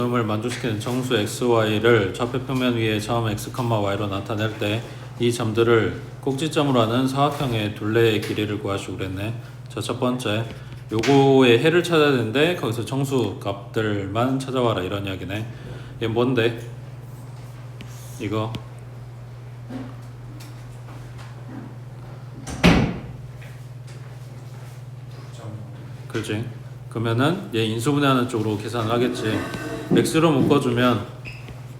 을 만족시키는 정수 xy를 좌표 평면 위에 점 x, y로 나타낼 때 이 점들을 꼭지점으로 하는 사각형의 둘레의 길이를 구하시고 그랬네. 자, 첫 번째 요거의 해를 찾아야 되는데 거기서 정수 값들만 찾아와라 이런 이야기네. 이게 뭔데? 이거 그렇지. 그러면은 얘 인수분해하는 쪽으로 계산을 하겠지. x로 묶어주면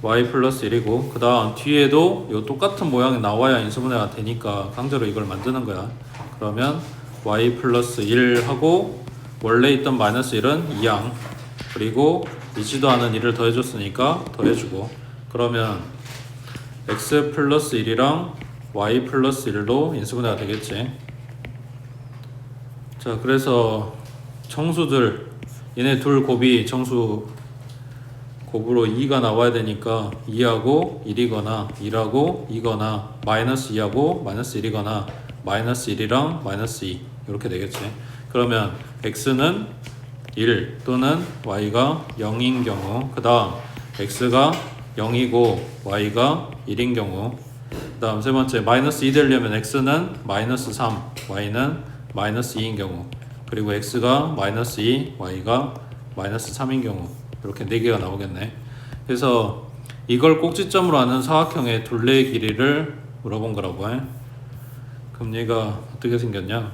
y 플러스 1이고 그 다음 뒤에도 요 똑같은 모양이 나와야 인수분해가 되니까 강제로 이걸 만드는 거야. 그러면 y 플러스 1 하고 원래 있던 마이너스 1은 2양 그리고 있지도 않은 1을 더해줬으니까 더해주고 그러면 x 플러스 1이랑 y 플러스 1로 인수분해가 되겠지. 자, 그래서 정수들 얘네 둘 곱이 정수 곱으로 2가 나와야 되니까 2하고 1이거나 1하고 2거나 마이너스 2하고 마이너스 1이거나 마이너스 1이랑 마이너스 2 이렇게 되겠지. 그러면 x는 1 또는 y가 0인 경우 그 다음 x가 0이고 y가 1인 경우 그 다음 세 번째 마이너스 2 되려면 x는 마이너스 3 y는 마이너스 2인 경우 그리고 x가 마이너스 2 y가 마이너스 3인 경우 이렇게 4개가 나오겠네. 그래서 이걸 꼭지점으로 하는 사각형의 둘레의 길이를 물어본 거라고 해. 그럼 얘가 어떻게 생겼냐?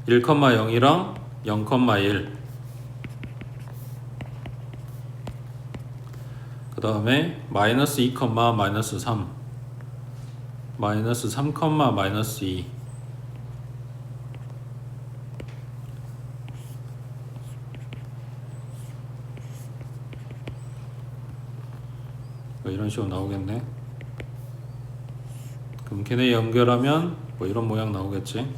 1,0이랑 0,1 그 다음에 마이너스 2, 마이너스 3 마이너스 3, 마이너스 2 이런 식으로 나오겠네. 그럼 걔네 연결하면 뭐 이런 모양 나오겠지.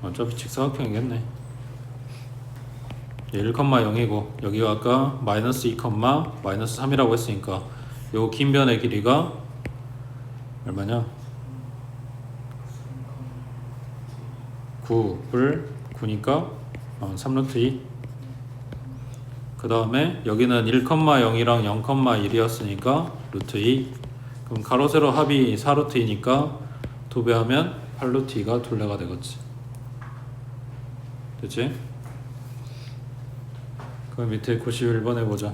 어차피 직사각형이겠네. 1,0이고 여기가 아까 마이너스 2, 마이너스 3이라고 했으니까 요 긴 변의 길이가 얼마냐? 9을 9니까 3루트 2. 그 다음에 여기는 1,0이랑 0,1이었으니까 루트 2. 그럼 가로 세로 합이 4루트 2니까 2배 하면 8루트 2가 둘레가 되겠지. 됐지? 그럼 밑에 91번 해보자.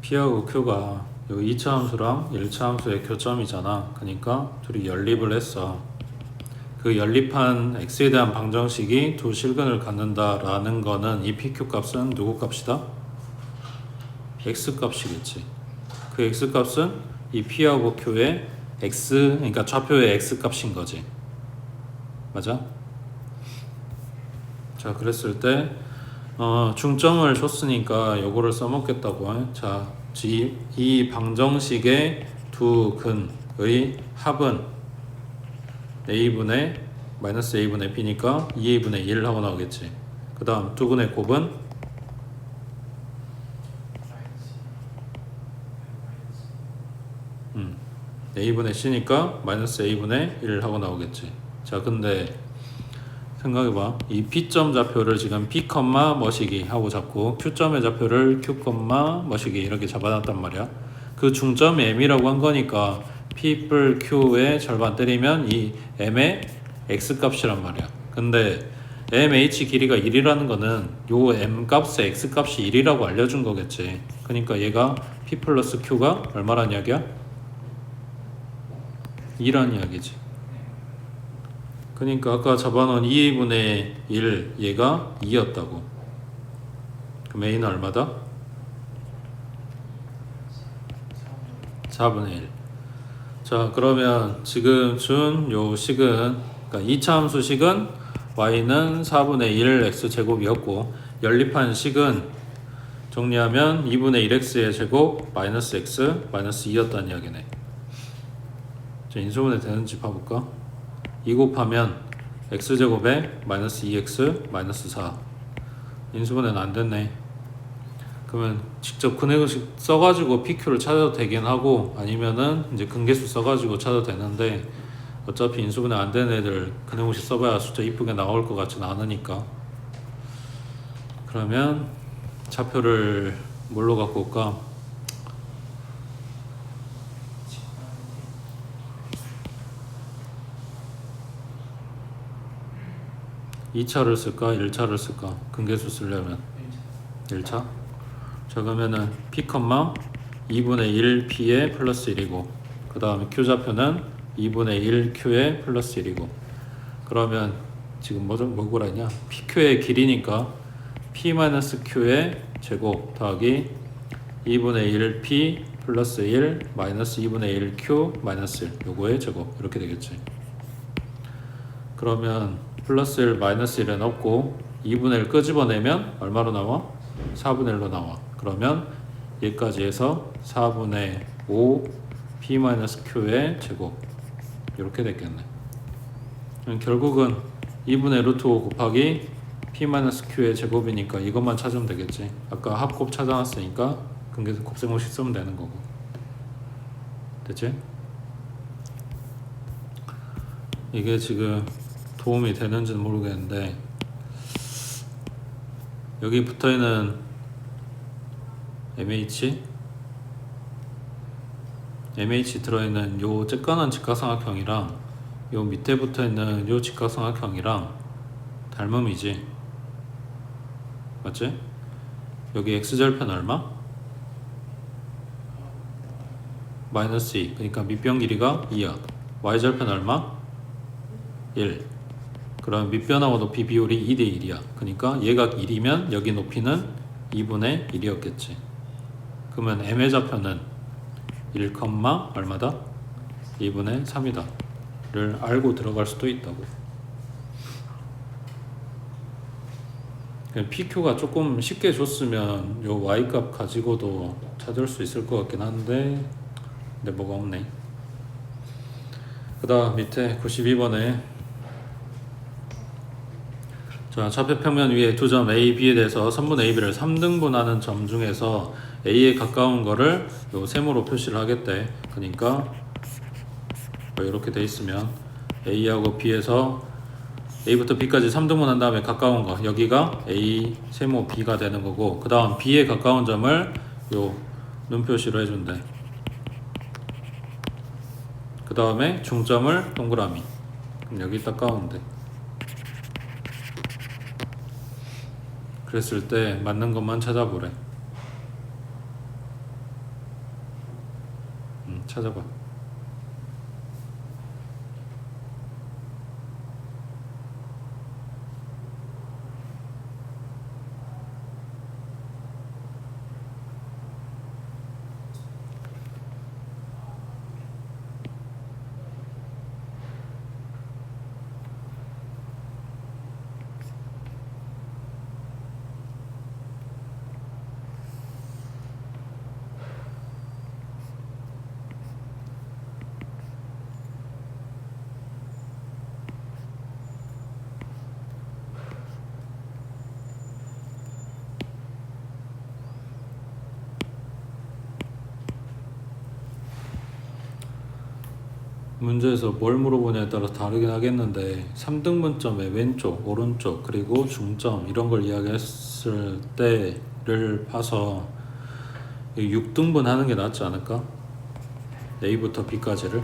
P하고 Q가 여기 2차 함수랑 1차 함수의 교점이잖아. 그러니까 둘이 연립을 했어. 그 연립한 x에 대한 방정식이 두 실근을 갖는다라는 거는 이 PQ 값은 누구 값이다? x 값이겠지. 그 x 값은 이 P하고 Q의 x, 그러니까 좌표의 x 값인 거지. 맞아? 자, 그랬을 때 중점을 줬으니까 요거를 써먹겠다고. 자, 이 방정식의 두 근의 합은 a분의 마이너스 a분의 b니까 2a분의 1 하고 나오겠지. 그 다음 두 근의 곱은 a분의 c니까 마이너스 a분의 1 하고 나오겠지. 자, 근데 생각해봐. 이 P점 좌표를 지금 P, 머시기 하고 잡고 Q점의 좌표를 Q, 머시기 이렇게 잡아놨단 말이야. 그 중점이 M이라고 한 거니까 P 뿔 Q의 절반 때리면 이 M의 X 값이란 말이야. 근데 MH 길이가 1이라는 거는 요 M 값의 X 값이 1이라고 알려준 거겠지. 그러니까 얘가 P 플러스 Q가 얼마란 이야기야? 2란 이야기지. 그러니까 아까 잡아놓은 2a분의 1 얘가 2였다고. 그럼 a는 얼마다? 4분의 1. 자, 그러면 지금 준 요 식은, 그러니까 2차 함수 식은 y는 4분의 1 x제곱이었고 연립한 식은 정리하면 2분의 1x의 제곱 마이너스 x 마이너스 2였다는 이야기네. 자, 인수분해 되는지 봐볼까? 2 곱하면 x제곱에 마이너스 2x 마이너스 4. 인수분해는 안 됐네. 그러면 직접 근해공식 써가지고 PQ를 찾아도 되긴 하고 아니면은 이제 근계수 써가지고 찾아도 되는데 어차피 인수분해 안 되는 애들 근해공식 써봐야 숫자 이쁘게 나올 것 같진 않으니까. 그러면 좌표를 뭘로 갖고 올까? 2차를 쓸까 1차를 쓸까? 근계수 쓰려면 1차? 자 그러면은 p, 2분의 1 p에 플러스 1이고 그 다음에 q 좌표는 2분의 1 q에 플러스 1이고 그러면 지금 뭐라 했냐? pq의 길이니까 p-q의 제곱 더하기 2분의 1 p 플러스 1 마이너스 2분의 1 q 마이너스 1 요거의 제곱 이렇게 되겠지. 그러면 플러스 1 마이너스 1은 없고 2분의 1 끄집어내면 얼마로 나와? 4분의 1로 나와. 그러면 얘까지 해서 4분의 5 p-q의 제곱 이렇게 됐겠네. 결국은 2분의 루트 5 곱하기 p-q의 제곱이니까 이것만 찾으면 되겠지. 아까 합곱 찾아놨으니까 근계수 곱셈공식 쓰면 되는 거고. 됐지? 이게 지금 도움이 되는지는 모르겠는데 여기 붙어있는 MH 들어있는 요 쬐까는 직각삼각형이랑 요 밑에 붙어있는 요 직각삼각형이랑 닮음이지. 맞지? 여기 x절편 얼마? 마이너스 2 그러니까 밑변 길이가 2야. y절편 얼마? 1 그럼 밑변하고 높이 비율이 2대 1이야. 그러니까 얘가 1이면 여기 높이는 2분의 1이었겠지. 그러면 m의 좌표는 1, 얼마다? 2분의 3이다 를 알고 들어갈 수도 있다고. PQ가 조금 쉽게 줬으면 요 Y값 가지고도 찾을 수 있을 것 같긴 한데 근데 뭐가 없네. 그 다음 밑에 92번에 자 좌표평면 위에 두 점 A, B에 대해서 선분 A, B를 3등분하는 점 중에서 A에 가까운 거를 요 세모로 표시를 하겠대. 그러니까 이렇게 돼 있으면 A하고 B에서 A부터 B까지 3등분 한 다음에 가까운 거 여기가 A 세모 B가 되는 거고 그 다음 B에 가까운 점을 요 눈표시로 해준대. 그 다음에 중점을 동그라미. 그럼 여기 딱 가운데. 그랬을 때 맞는 것만 찾아보래. 찾아봐. 문제에서 뭘 물어보냐에 따라 다르긴 하겠는데 3등분점의 왼쪽, 오른쪽, 그리고 중점 이런 걸 이야기했을 때를 봐서 6등분 하는 게 낫지 않을까? A부터 B까지를.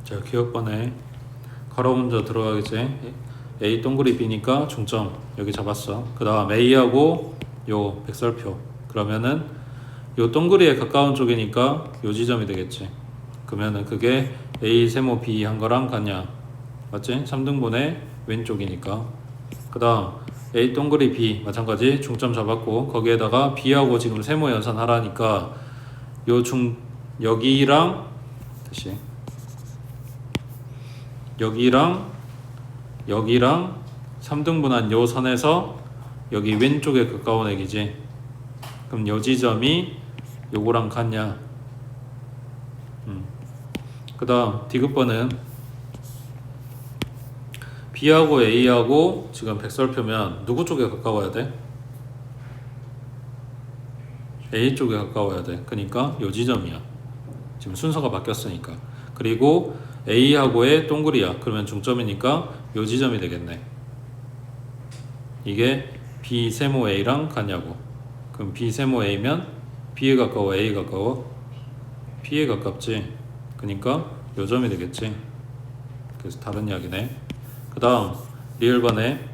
자 기억번에 가로 먼저 들어가겠지. A 동그리 B니까 중점 여기 잡았어. 그 다음 A하고 요 백설표 그러면은 요 동그리에 가까운 쪽이니까 요 지점이 되겠지. 그러면은 그게 A 세모 B 한 거랑 같냐? 맞지? 3등분의 왼쪽이니까. 그 다음 A 동그리 B 마찬가지 중점 잡았고 거기에다가 B하고 지금 세모 연산하라니까 여기랑 다시 여기랑 3등분한 요 선에서 여기 왼쪽에 가까운 액이지. 그럼 요 지점이 요거랑 같냐? 그 다음 디귿번은 B하고 A하고 지금 백설표면 누구 쪽에 가까워야 돼? A 쪽에 가까워야 돼. 그러니까 요 지점이야. 지금 순서가 바뀌었으니까. 그리고 A하고의 동그리야. 그러면 중점이니까 요 지점이 되겠네. 이게 B 세모 A랑 같냐고. 그럼 B 세모 A면 B에 가까워 A에 가까워? B에 가깝지. 그러니까 요 점이 되겠지. 그래서 다른 이야기네. 그 다음 리을반에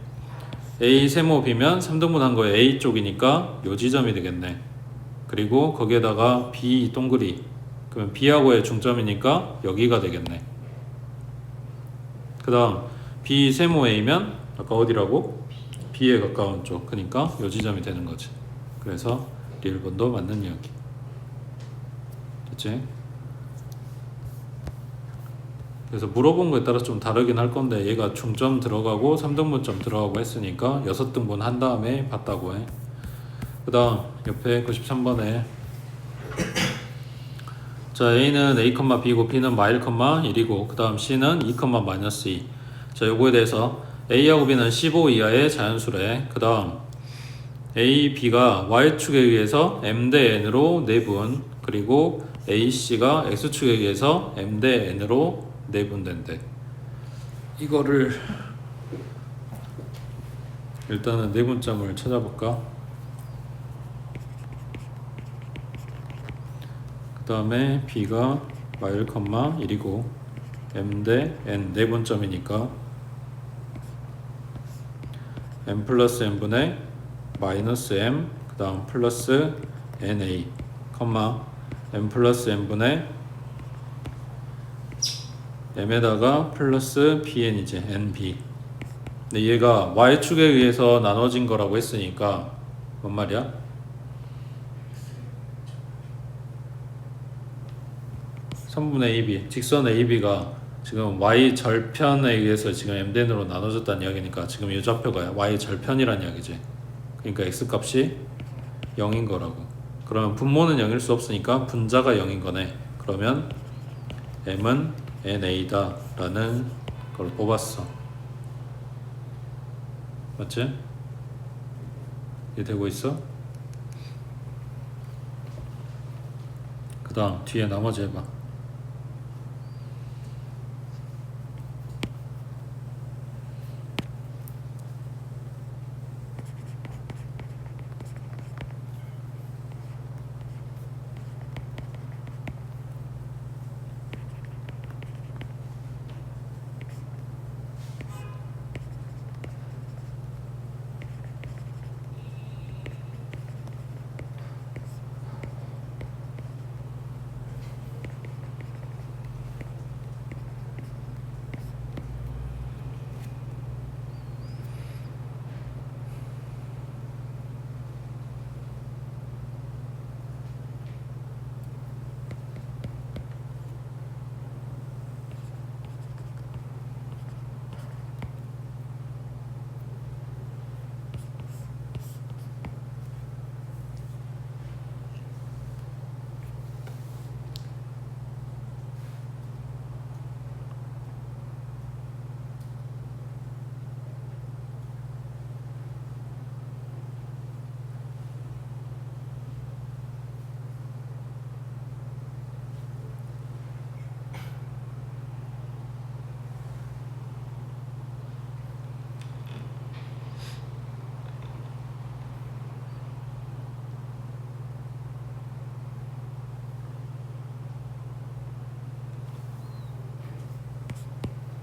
A 세모 B면 3등분한 거에 A 쪽이니까 요 지점이 되겠네. 그리고 거기에다가 B 동그리 그러면 B하고의 중점이니까 여기가 되겠네. 그 다음 B 세모 A면 아까 어디라고? B에 가까운 쪽. 그러니까 요 지점이 되는 거지. 그래서 리을번도 맞는 이야기. 됐지? 그래서 물어본 거에 따라 좀 다르긴 할 건데 얘가 중점 들어가고 3등분점 들어가고 했으니까 6등분 한 다음에 봤다고 해. 그 다음 옆에 93번에 자 A는 A, B고 B는 마일, 1이고 그 다음 C는 2, -2. 자 요거에 대해서 A하고 B는 15 이하의 자연수래. 그 다음 A, B가 Y축에 의해서 M 대 N으로 내분 그리고 A, C가 X축에 의해서 M 대 N으로 내분된대. 이거를 일단은 내분점을 찾아볼까? 그 다음에 B가 마일, 1이고 M 대 N 내분점이니까 M 플러스 N분의 마이너스 M 그 다음 플러스 NA M 플러스 N분의 M에다가 플러스 PN이지 NB. 근데 얘가 Y축에 의해서 나눠진 거라고 했으니까 뭔 말이야? 선분 AB, 직선 AB가 지금 Y 절편에 의해서 지금 M대으로 나눠졌다는 이야기니까 지금 이 좌표가 Y 절편이란 이야기지. 그러니까 X 값이 0인 거라고. 그러면 분모는 0일 수 없으니까 분자가 0인 거네. 그러면 M은 NA다 라는 걸 뽑았어. 맞지? 이해되고 있어? 그 다음 뒤에 나머지 해봐.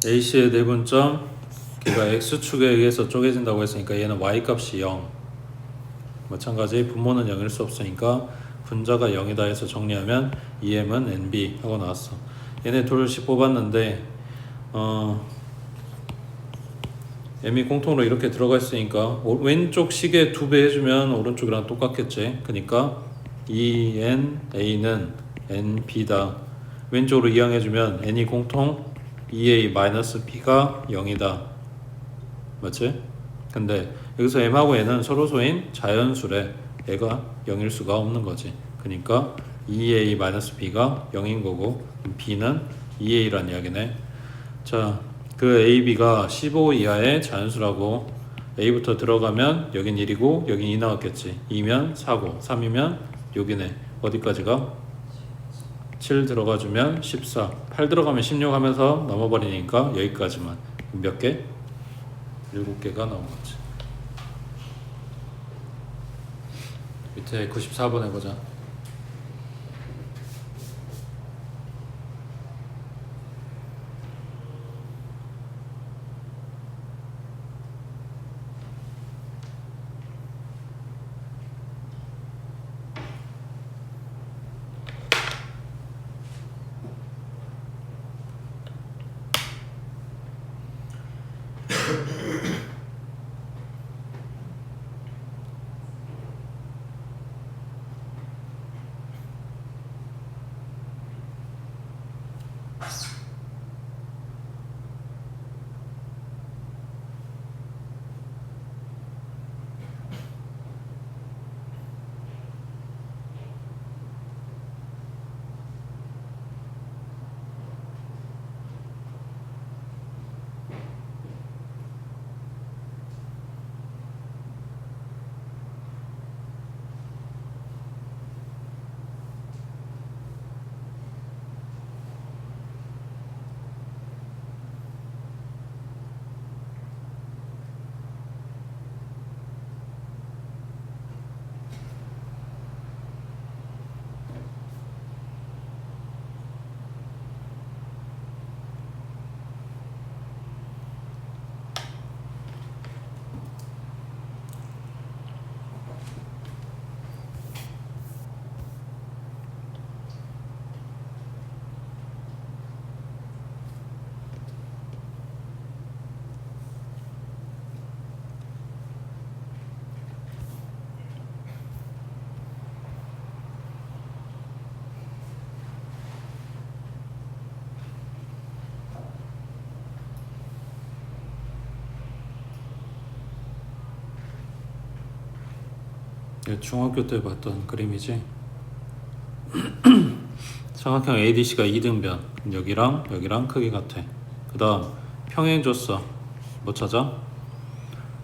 AC의 내분점 걔가 X축에 의해서 쪼개진다고 했으니까 얘는 Y값이 0. 마찬가지 분모는 0일 수 없으니까 분자가 0이다 해서 정리하면 EM은 NB 하고 나왔어. 얘네 둘씩 뽑았는데 M이 공통으로 이렇게 들어가 있으니까 왼쪽 식에 2배 해주면 오른쪽이랑 똑같겠지. 그러니까 ENA는 NB다. 왼쪽으로 이항해주면 N이 공통 EA-B가 0이다. 맞지? 근데 여기서 M하고 N은 서로소인 자연수래. 얘가 0일 수가 없는 거지. 그러니까 EA-B가 0인 거고 B는 EA란 이야기네. 자, 그 A, B가 15 이하의 자연수라고. A부터 들어가면 여긴 1이고 여긴 2 나왔겠지. 2면 4고 3이면 6이네. 어디까지가? 7 들어가주면 14. 8 들어가면 16 하면서 넘어버리니까 여기까지만. 몇 개? 7개가 나온 거지. 밑에 94번 해보자. 중학교 때 봤던 그림이지. 삼각형 ADC가 2등변. 여기랑 여기랑 크기 같아. 그 다음 평행 줬어. 뭐 찾아?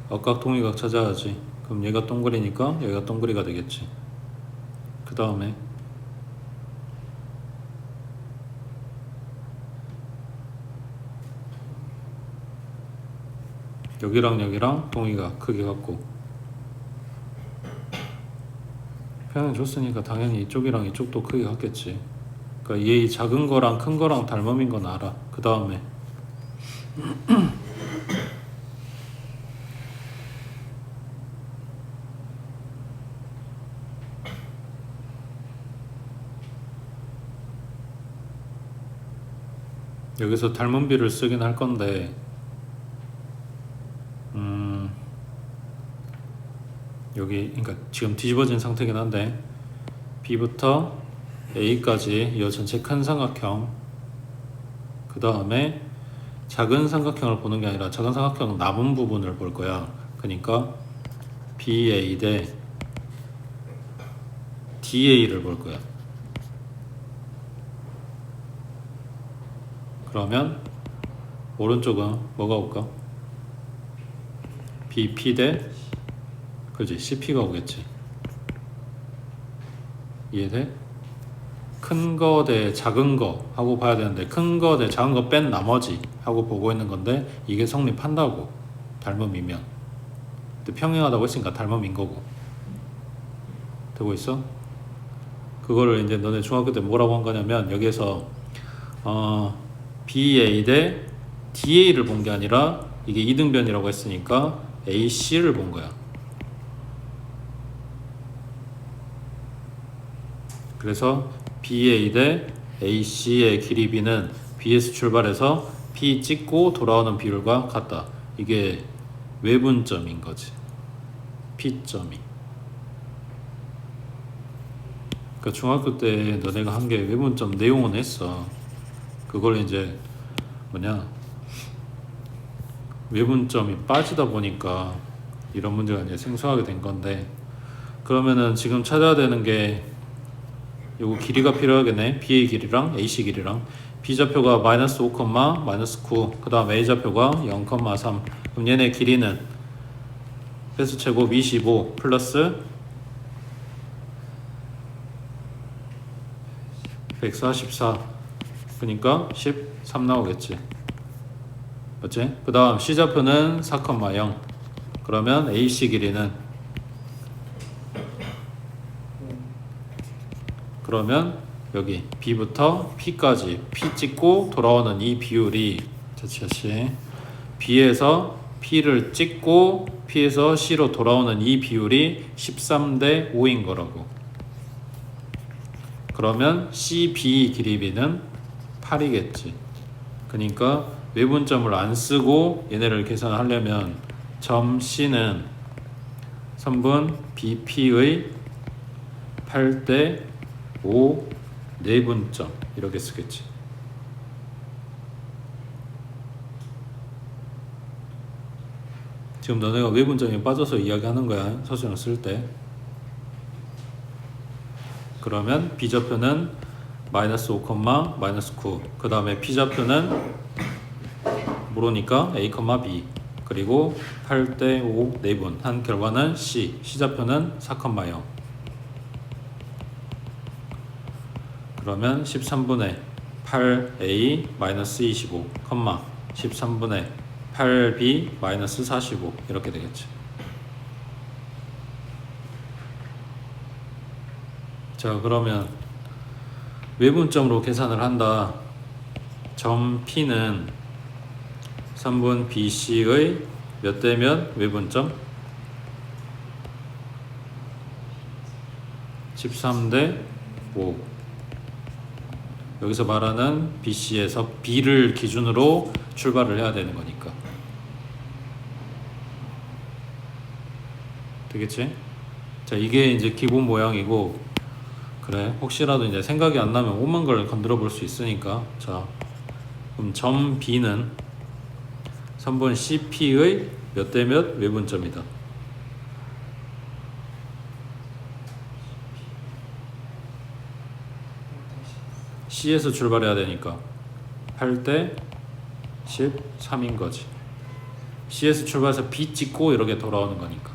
억각 동위각 찾아야지. 그럼 얘가 동그리니까 여기가 동그리가 되겠지. 그 다음에 여기랑 여기랑 동위각 크기 같고. 평행 줬으니까 당연히 이쪽이랑 이쪽도 크기 같겠지. 그러니까 얘 작은 거랑 큰 거랑 닮음인 건 알아. 그 다음에 여기서 닮은 비를 쓰긴 할 건데 여기 그러니까 지금 뒤집어진 상태긴 한데 B부터 A까지 이 전체 큰 삼각형, 그 다음에 작은 삼각형을 보는 게 아니라 작은 삼각형 남은 부분을 볼 거야. 그러니까 BA 대 DA를 볼 거야. 그러면 오른쪽은 뭐가 올까? BP 대 그지 CP가 오겠지. 이해돼? 큰 거 대 작은 거 하고 봐야 되는데 큰 거 대 작은 거 뺀 나머지 하고 보고 있는 건데 이게 성립한다고. 닮음이면. 근데 평행하다고 했으니까 닮음인 거고. 되고 있어? 그거를 이제 너네 중학교 때 뭐라고 한 거냐면 여기에서 BA 대 DA를 본 게 아니라 이게 이등변이라고 했으니까 AC를 본 거야. 그래서 BA 대 AC의 길이 B는 B에서 출발해서 P 찍고 돌아오는 비율과 같다. 이게 외분점인 거지. P점이. 그러니까 중학교 때 너네가 한 게 외분점 내용은 했어. 그걸 이제 외분점이 빠지다 보니까 이런 문제가 이제 생소하게 된 건데, 그러면은 지금 찾아야 되는 게 요거 길이가 필요하겠네. B의 길이랑 AC 길이랑. B좌표가 마이너스 5, 마이너스 9, 그 다음 A좌표가 0,3. 그럼 얘네 길이는 배수 제곱 25 플러스 144, 그러니까 13 나오겠지. 맞지? 그 다음 C좌표는 4,0. 그러면 AC 길이는, 그러면 여기 B부터 P까지 P 찍고 돌아오는 이 비율이, 다시 B에서 P를 찍고 P에서 C로 돌아오는 이 비율이 13 대 5인 거라고. 그러면 CB 길이 B는 8이겠지. 그러니까 외분점을 안 쓰고 얘네를 계산하려면 점 C는 선분 BP의 8 대 5 내분점 이렇게 쓰겠지. 지금 너네가 외분점이 빠져서 이야기하는 거야, 서술을 쓸 때. 그러면 B좌표는 마이너스 5, 마이너스 9, 그 다음에 P좌표는 모르니까 A, B, 그리고 8 대 5 내분 한 결과는 C, C좌표는 4,0. 그러면 13분의 8A 마이너스 25, 13분의 8B 마이너스 45 이렇게 되겠지. 자, 그러면 외분점으로 계산을 한다. 점 P는 3분 BC의 몇 대 몇 외분점? 13 대 5. 여기서 말하는 BC에서 B를 기준으로 출발을 해야 되는 거니까. 되겠지? 자, 이게 이제 기본 모양이고, 그래, 혹시라도 이제 생각이 안 나면 오만 걸 건드려 볼 수 있으니까. 자, 그럼 점 B는 선분 CP의 몇 대 몇 외분점이다. C에서 출발해야 되니까 8 대 13인 거지. C에서 출발해서 B 찍고 이렇게 돌아오는 거니까.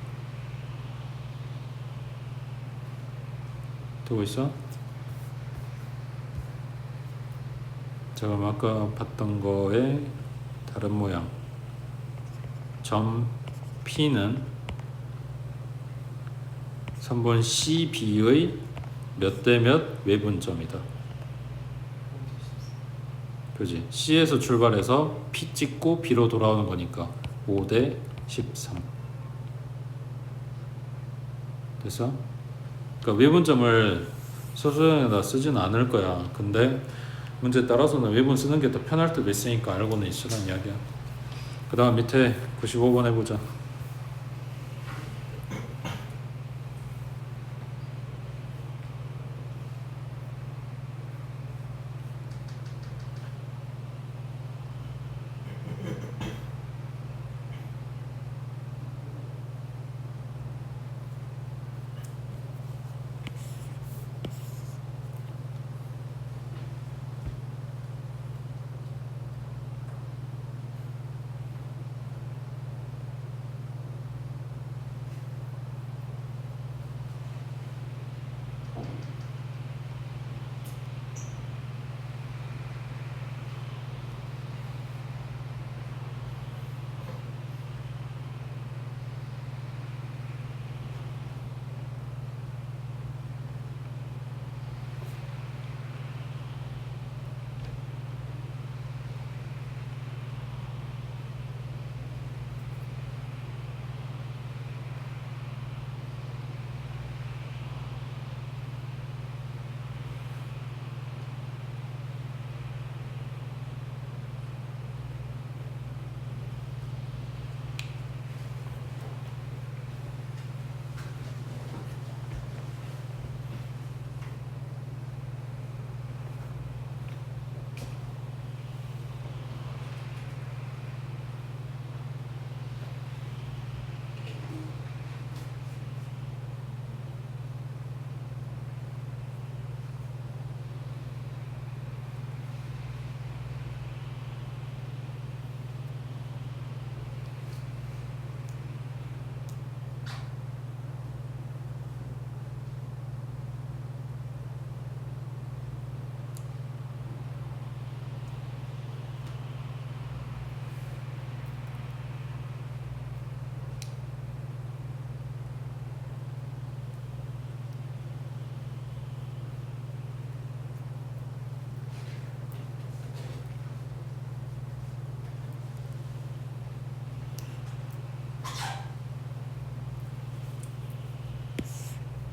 되고 있어? 자, 그럼 아까 봤던 거에 다른 모양. 점 P는 선분 CB의 몇 대 몇 외분점이다. 그지? C에서 출발해서 P 찍고 B로 돌아오는 거니까 5 대 13. 됐어? 그러니까 외분점을 소수형에다 쓰진 않을 거야. 근데 문제 따라서는 외분 쓰는 게 더 편할 때도 있으니까 알고는 있으란 이야기야. 그 다음 밑에 95번 해보자.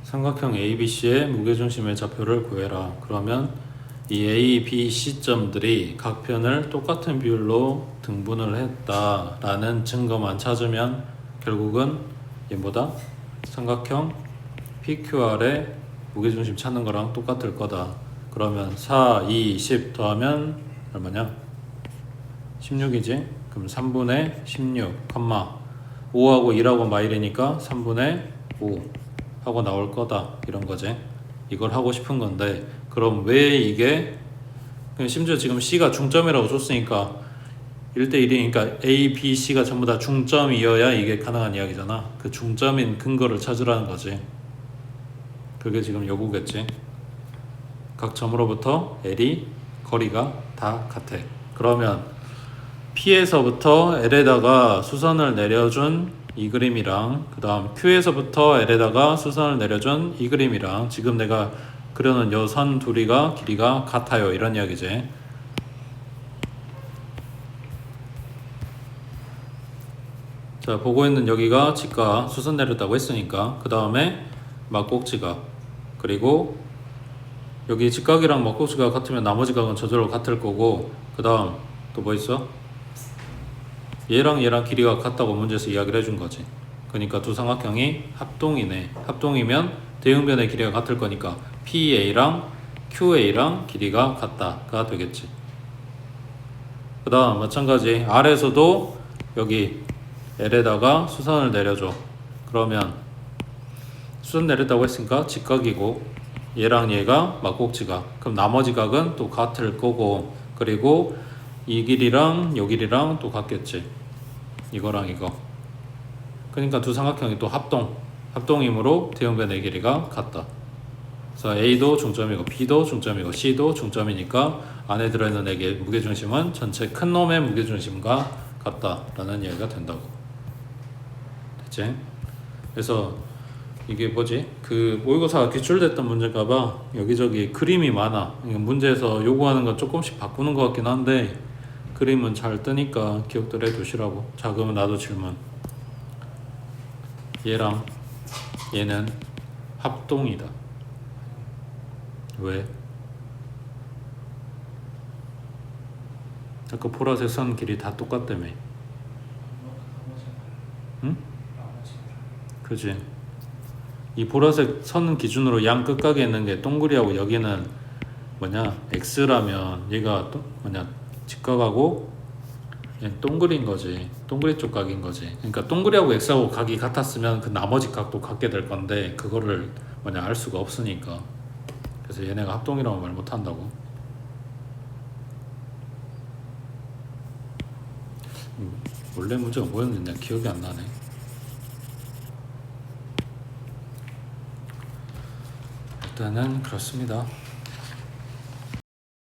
삼각형 ABC의 무게중심의 좌표를 구해라. 그러면 이 A, B, C점들이 각 편을 똑같은 비율로 등분을 했다라는 증거만 찾으면 결국은 얘 뭐다? 삼각형 PQR의 무게중심 찾는 거랑 똑같을 거다. 그러면 4, 2, 10 더하면 얼마냐? 16이지? 그럼 3분의 16, 5하고 1하고 마일이니까 3분의 5 하고 나올 거다. 이런 거지. 이걸 하고 싶은 건데 그럼 왜 이게 심지어 지금 C가 중점이라고 줬으니까 1대1이니까 A, B, C가 전부 다 중점이어야 이게 가능한 이야기잖아. 그 중점인 근거를 찾으라는 거지. 그게 지금 요구겠지. 각 점으로부터 L이 거리가 다 같아. 그러면 P에서부터 L에다가 수선을 내려준 이 그림이랑 그 다음 Q에서부터 L에다가 수선을 내려준 이 그림이랑 지금 내가 그려놓은 요 선 둘이가 길이가 같아요. 이런 이야기지. 자, 보고 있는 여기가 직각 수선 내렸다고 했으니까 그 다음에 막꼭지각, 그리고 여기 직각이랑 막꼭지가 같으면 나머지 각은 저절로 같을 거고, 그 다음 또 뭐 있어? 얘랑 얘랑 길이가 같다고 문제에서 이야기를 해준 거지. 그러니까 두 삼각형이 합동이네. 합동이면 대응변의 길이가 같을 거니까 PA랑 QA랑 길이가 같다가 되겠지. 그 다음 마찬가지 R에서도 여기 L에다가 수선을 내려줘. 그러면 수선 내렸다고 했으니까 직각이고 얘랑 얘가 막꼭지각. 그럼 나머지 각은 또 같을 거고, 그리고 이 길이랑 요 길이랑 또 같겠지. 이거랑 이거. 그러니까 두 삼각형이 또 합동이므로 대응변의 길이가 같다. 그래서 A도 중점이고 B도 중점이고 C도 중점이니까 안에 들어있는 애의 무게중심은 전체 큰 놈의 무게중심과 같다라는 이야기가 된다고. 됐지? 그래서 이게 뭐지? 그 모의고사가 기출됐던 문제인가봐. 여기저기 그림이 많아. 문제에서 요구하는 건 조금씩 바꾸는 것 같긴 한데 그림은 잘 뜨니까 기억들 해두시라고. 자, 그러면 나도 질문. 얘랑 얘는 합동이다. 왜? 아까 보라색 선 길이 다 똑같다며. 응? 그지? 이 보라색 선 기준으로 양 끝각에 있는 게 동그리하고 여기는 뭐냐? X라면 얘가 또 뭐냐? 직각하고 얘는 동그리인 거지. 동그리 쪽 각인 거지. 그러니까 동그리하고 X하고 각이 같았으면 그 나머지 각도 같게 될 건데 그거를 뭐냐 알 수가 없으니까. 그래서 얘네가 합동이라고 말 못한다고. 원래 문제가 뭐였는지 내가 기억이 안 나네. 일단은 그렇습니다.